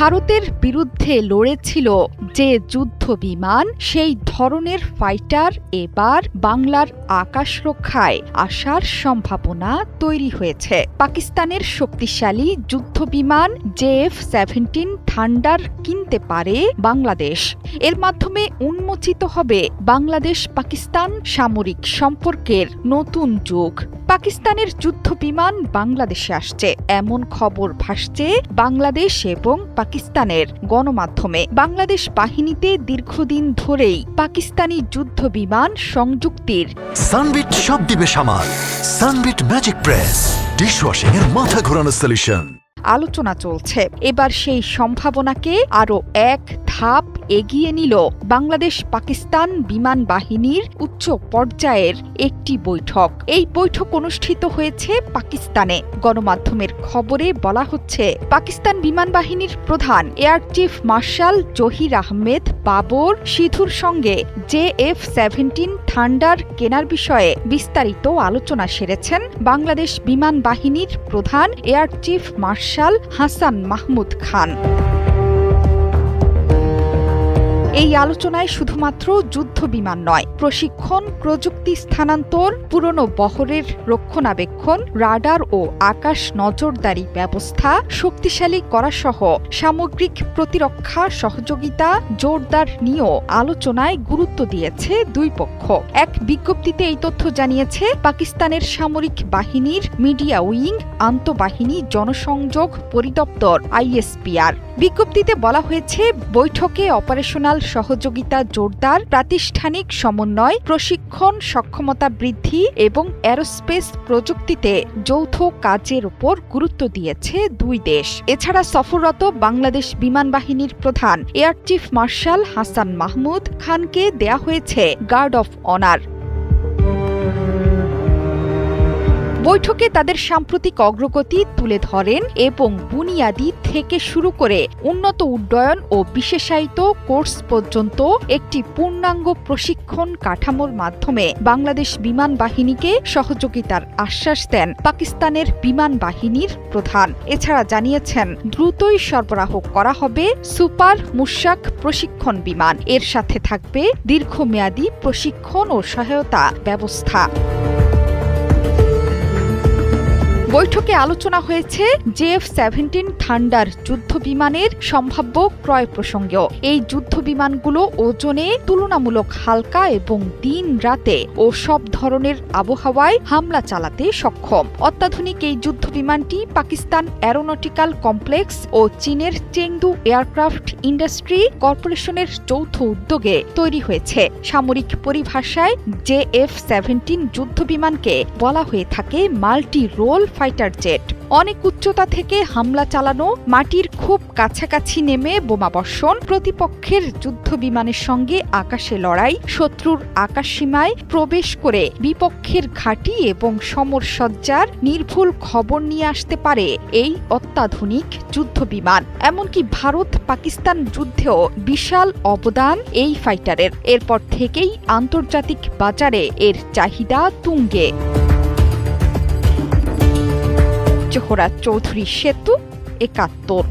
ভারতের বিরুদ্ধে লড়েছিল যে যুদ্ধ বিমান, সেই ধরনের ফাইটার এবার বাংলার আকাশ রক্ষায় আসার সম্ভাবনা তৈরি হয়েছে। পাকিস্তানের শক্তিশালী যুদ্ধ বিমান JF-17 থান্ডার কিনতে পারে বাংলাদেশ। এর মাধ্যমে উন্মোচিত হবে বাংলাদেশ পাকিস্তান সামরিক সম্পর্কের নতুন যুগ। পাকিস্তানের যুদ্ধ বিমান বাংলাদেশে আসছে, এমন খবর ভাসছে বাংলাদেশ এবং পাকিস্তানের গণমাধ্যমে। বাংলাদেশ বাহিনীতে দীর্ঘদিন ধরেই পাকিস্তানি যুদ্ধ বিমান সংযুক্তির সানবিট সব দিবে সামাল। সানবিট ম্যাজিক প্রেস ডিশওয়াশিং এর মাথা ঘোরানো সলিউশন আলোচনা চলছে। এবার সেই সম্ভাবনাকে আরও এক ধাপ এগিয়ে নিল বাংলাদেশ পাকিস্তান বিমান বাহিনীর উচ্চ পর্যায়ের একটি বৈঠক। এই বৈঠক অনুষ্ঠিত হয়েছে পাকিস্তানে। গণমাধ্যমের খবরে বলা হচ্ছে, পাকিস্তান বিমান বাহিনীর প্রধান air chief marshal Zaheer Ahmed Babar সিধুর সঙ্গে JF-17 থান্ডার কেনার বিষয়ে বিস্তারিত আলোচনা সেরেছেন বাংলাদেশ বিমান বাহিনীর প্রধান air chief marshal Hasan Mahmud Khan. এই আলোচনায় শুধুমাত্র যুদ্ধ বিমান নয়, প্রশিক্ষণ, প্রযুক্তি স্থানান্তর, পুরনো বহরের রক্ষণাবেক্ষণ, রাডার ও আকাশ নজরদারি ব্যবস্থা শক্তিশালী করা সহ সামগ্রিক প্রতিরক্ষা সহযোগিতা জোরদার নিয়েও আলোচনায় গুরুত্ব দিয়েছে দুই পক্ষ। এক বিজ্ঞপ্তিতে এই তথ্য জানিয়েছে পাকিস্তানের সামরিক বাহিনীর মিডিয়া উইং আন্তঃবাহিনী জনসংযোগ পরিদপ্তর ISPR। বিজ্ঞপ্তিতে বলা হয়েছে, বৈঠকে অপারেশনাল সহযোগিতা জোরদার, প্রাতিষ্ঠানিক সমন্বয়, প্রশিক্ষণ, সক্ষমতা বৃদ্ধি এবং অ্যারোস্পেস প্রযুক্তিতে যৌথ কাজের উপর গুরুত্ব দিয়েছে দুই দেশ। এছাড়া সফররত বাংলাদেশ বিমান বাহিনীর প্রধান air chief marshal Hasan Mahmud খানকে দেয়া হয়েছে গার্ড অফ অনার। বৈঠকে তাদের সাম্প্রতিক অগ্রগতি তুলে ধরেন এবং বুনিয়াদি থেকে শুরু করে উন্নত উড্ডয়ন ও বিশেষায়িত কোর্স পর্যন্ত একটি পূর্ণাঙ্গ প্রশিক্ষণ কাঠামোর মাধ্যমে বাংলাদেশ বিমান বাহিনীকে সহযোগিতার আশ্বাস দেন পাকিস্তানের বিমান বাহিনীর প্রধান। এছাড়া জানিয়েছেন, দ্রুতই সরবরাহ করা হবে সুপার মুশাক প্রশিক্ষণ বিমান। এর সাথে থাকবে দীর্ঘমেয়াদী প্রশিক্ষণ ও সহায়তা ব্যবস্থা। বৈঠকে আলোচনা হয়েছে JF-17 থান্ডার যুদ্ধ বিমানের সম্ভাব্য ক্রয় প্রসঙ্গেও। এই যুদ্ধ বিমানগুলো ওজনে তুলনামূলক হালকা এবং দিন রাতে ও সব ধরনের আবহাওয়ায় হামলা চালাতে সক্ষম। অত্যাধুনিক এই যুদ্ধ বিমানটি পাকিস্তান অ্যারোনটিক্যাল কমপ্লেক্স ও চীনের চেংদু এয়ারক্রাফট ইন্ডাস্ট্রি কর্পোরেশনের যৌথ উদ্যোগে তৈরি হয়েছে। সামরিক পরিভাষায় JF-17 যুদ্ধ বিমানকে বলা হয়ে থাকে মাল্টি রোল ফাইটার জেট। অনেক উচ্চতা থেকে হামলা চালানো, মাটির খুব কাছাকাছি নেমে বোমাবর্ষণ, প্রতিপক্ষের যুদ্ধ বিমানের সঙ্গে আকাশে লড়াই, শত্রুর আকাশসীমায় প্রবেশ করে বিপক্ষের ঘাঁটি এবং সমরসজ্জার নির্ভুল খবর নিয়ে আসতে পারে এই অত্যাধুনিক যুদ্ধ বিমান। এমনকি ভারত পাকিস্তান যুদ্ধেও বিশাল অবদান এই ফাইটারের। এরপর থেকেই আন্তর্জাতিক বাজারে এর চাহিদা তুঙ্গে। জোহরা চৌধুরী সেতু, ৭১।